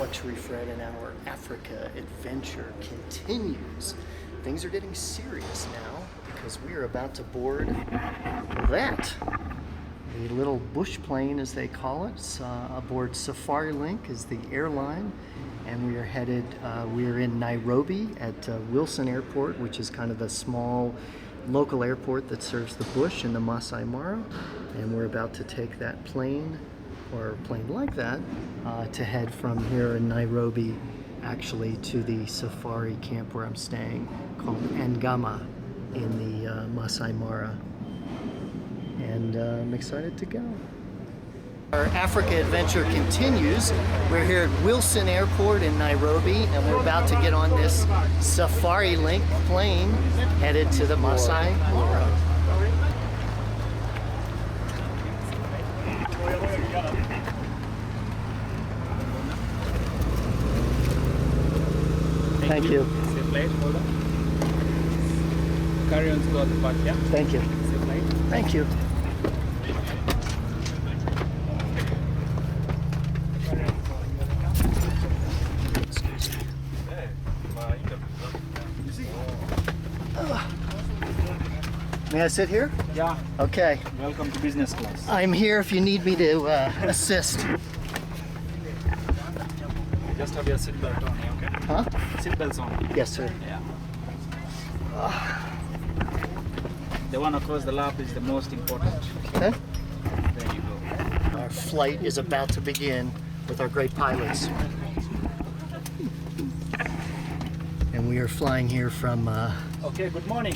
Luxury Fred and our Africa adventure continues. Things are getting serious now because we are about to board that. The little bush plane, as they call it, aboard Safarilink is the airline, and we are headed, we are in Nairobi at Wilson Airport, which is kind of a small local airport that serves the bush in the Masai Mara, and we're about to take that plane, or a plane like that, to head from here in Nairobi actually to the safari camp where I'm staying, called Ngama in the Masai Mara. And I'm excited to go. Our Africa adventure continues. We're here at Wilson Airport in Nairobi, and we're about to get on this Safarilink plane headed to the Masai Mara. Thank you. Safe flight, hold on. Carry on to the back, yeah? Thank you. Safe flight. Thank you. May I sit here? Yeah. Okay. Welcome to business class. I'm here if you need me to assist. Just have your seatbelt on, yeah, okay? Huh? Seatbelts on. Yes, sir. Yeah. The one across the lap is the most important. Okay. There you go. Our flight is about to begin with our great pilots. And we are flying here from Okay, good morning.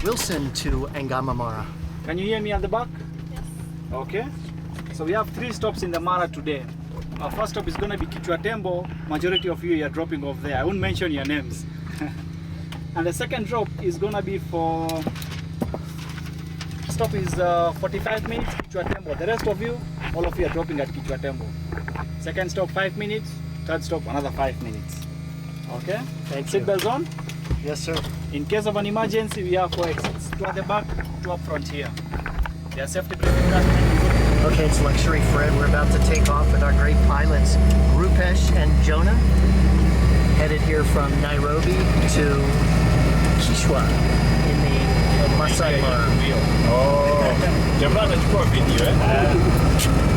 Wilson to Ngama. Can you hear me at the back? Yes. Okay. So we have 3 stops in the Mara today. Our first stop is going to be Kichwatembo. Majority of you are dropping off there. I won't mention your names. And the second drop is going to be for... Stop is 45 minutes, Kichwatembo. The rest of you, all of you are dropping at Kichwatembo. Second stop 5 minutes. Third stop another 5 minutes. Okay? Thank you. Seatbelts on. Yes, sir. In case of an emergency, we have 4 exits. 2 at the back, 2 up front here. They are safety briefing. Okay, it's Luxury Fred. We're about to take off with our great pilots, Rupesh and Jonah, headed here from Nairobi to Kishwa in the Masai Mara. Oh, jamaa anachukua video eh?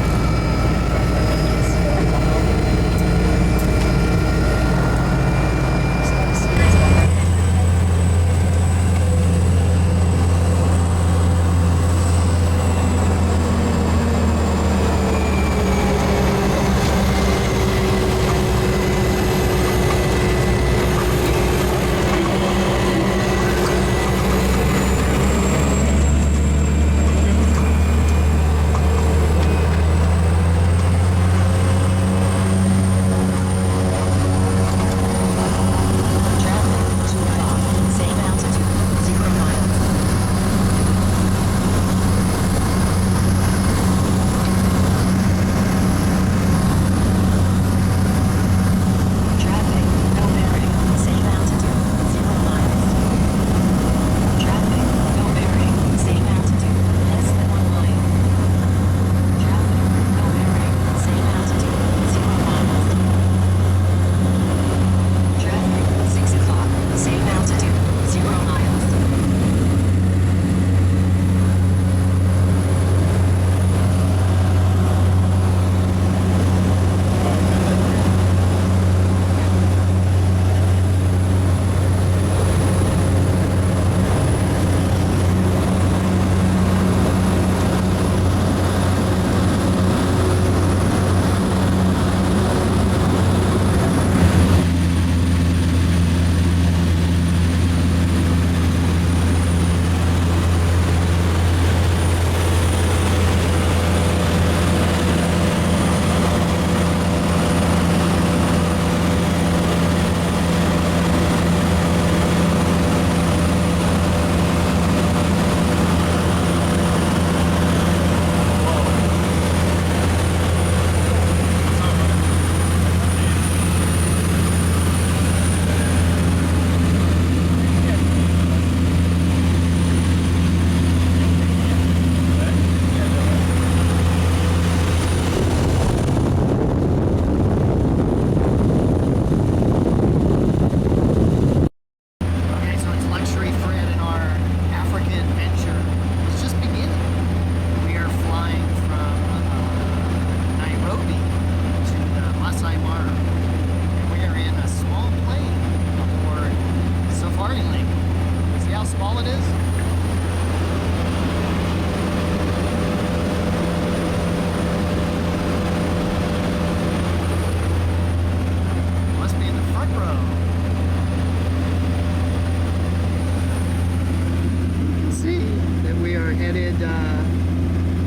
headed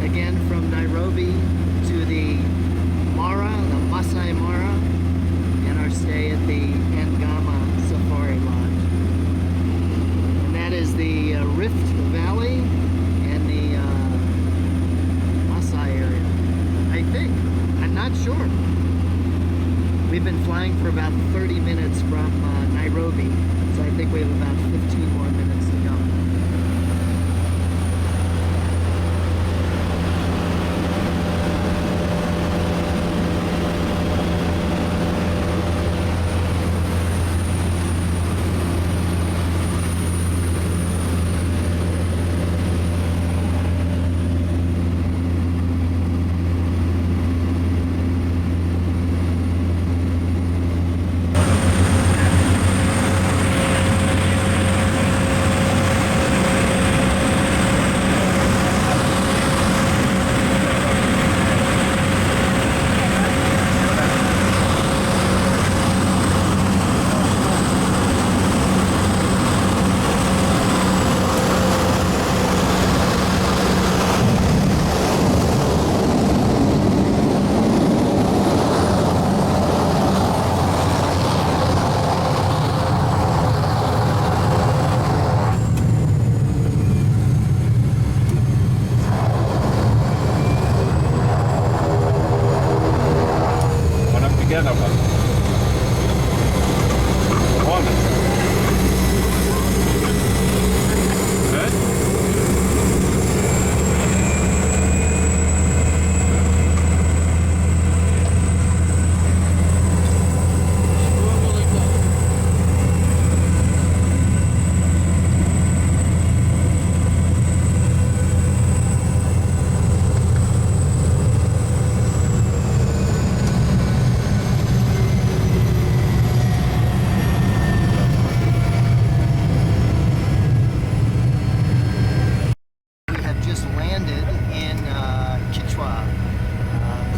again from Nairobi to the Masai Mara, and our stay at the Ngama Safari Lodge. And that is the Rift Valley and the Masai area, I think. I'm not sure. We've been flying for about 30 minutes from Nairobi, so I think we have about 15 more minutes to go.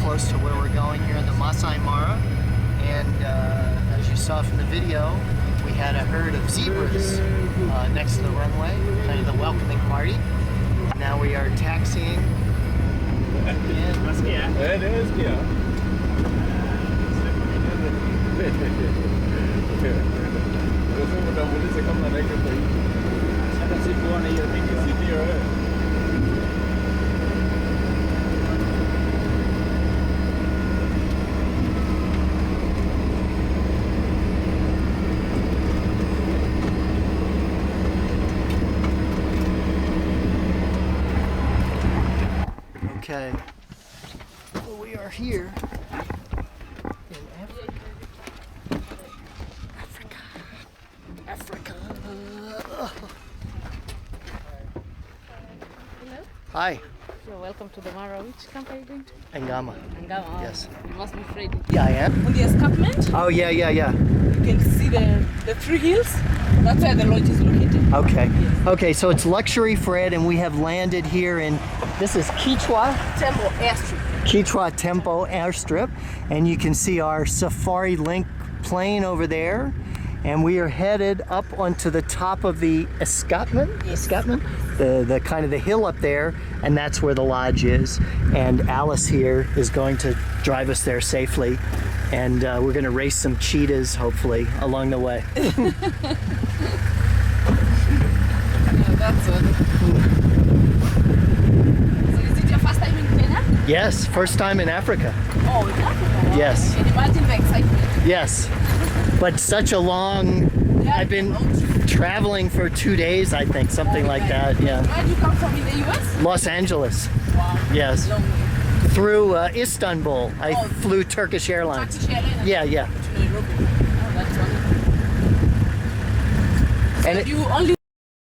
Close to where we're going here in the Masai Mara, and as you saw from the video, we had a herd of zebras next to the runway, kind of the welcoming party. Now we are taxiing. Okay, well, we are here in Africa. Hello. Hi, You're welcome to the Mara. Which camp are you going to? Ngama. Ngama. Yes. You must be Freddy. Yeah, I am. On the escarpment, Oh, yeah. you can see the three hills. That's where the lodge is located. Okay. Yes. Okay, so it's Luxury Fred, and we have landed here in, this is Temple Airstrip. Kichwa Tempo Airstrip, and you can see our Safarilink plane over there, and we are headed up onto the top of the escarpment, the kind of the hill up there, and that's where the lodge is. And Alice here is going to drive us there safely, and we're going to race some cheetahs hopefully along the way. That's what. So is it your first time in Kenya? Yes, first time in Africa. Oh, in Africa? Wow. Yes. You can imagine the excitement. Yes, but such a long, I've been traveling for 2 days, I think, something like that, yeah. Where do you come from in the US? Los Angeles, Wow. yes. Long way. Through Istanbul, I flew Turkish Airlines. Turkish Airlines? Yeah. To Nairobi. Oh, that's wonderful. And So you only